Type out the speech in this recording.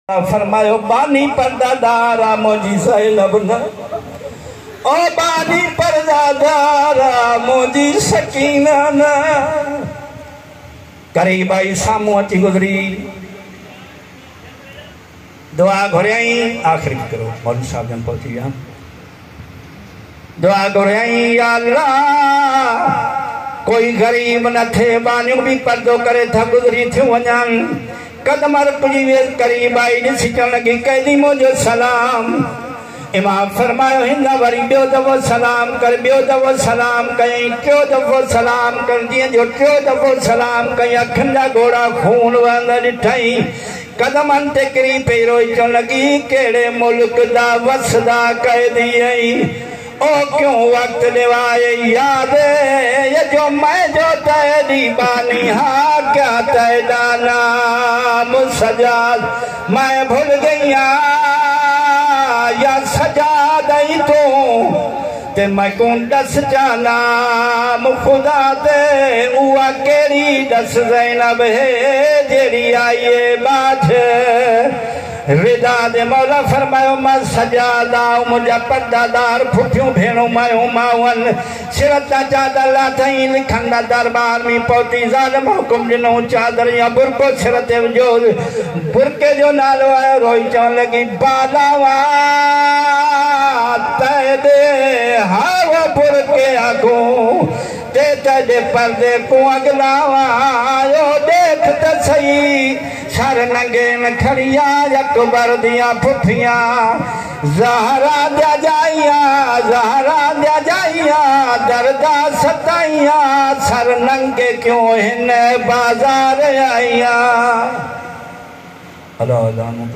फरमायो बानी पर्दादारा मोजी सैलब न ओ बानी पर्दादारा मोजी सकीना न करी भाई सामू अची गुजरी दुआ घुरियाई आखिरी करो मौलवी साहब जन पहुंची गया दुआ घुरियाई या अल्लाह कोई गरीब न थे बानियों भी पर्दो करे था गुजरी थी वञन कदम रुकजी वेस करी बाई ॾिसी चवण लगी कैदी मुझो सलाम इमाम फरमायो हिन वरी ॿियो दफ़ो सलाम कर ॿियो दफ़ो सलाम कयईं टियों दफ़ो सलाम कर जीअं जो टियों दफ़ो सलाम कयईं अखियुनि जा घोड़ा खून वहंदा ॾिठई कदमनि ते किरी पई रोई चवण लगी कहिड़े मुल्क दा वसदा कैदी आहीं ओ क्यों वक्त दिवाए याद ये जो मैं जो तेरी बानी हाँ क्या तेरा नाम सजाद मैं भूल गईया या सजा दई तू ते मैं कौन दस नाम खुदा दे उआ केरी दस ज़ैनब है जेड़ी आई बाठ रिदा दे मौला फरमायो मां सजादा मुझा पर्दादार फुफियूं भेणो मायो मावन सिरता चादर लाथई लिखंदा दरबार में पहुती ज़ालिम हुकुम ॾिनो चादर या बुरको सिर ते विझो बुरके जो नालो आयो रोई चवण लगी बालावा तय दे हाव बुरके आगो ते तेरे पर्दे को अगलावा आयो देख त सही सर नंगे न खड़िया अकबर दिया फुफिया ज़हरा दिया जाइया दर्दा सताइया सर नंगे क्यों हिन बाजार आइया। अल्लाह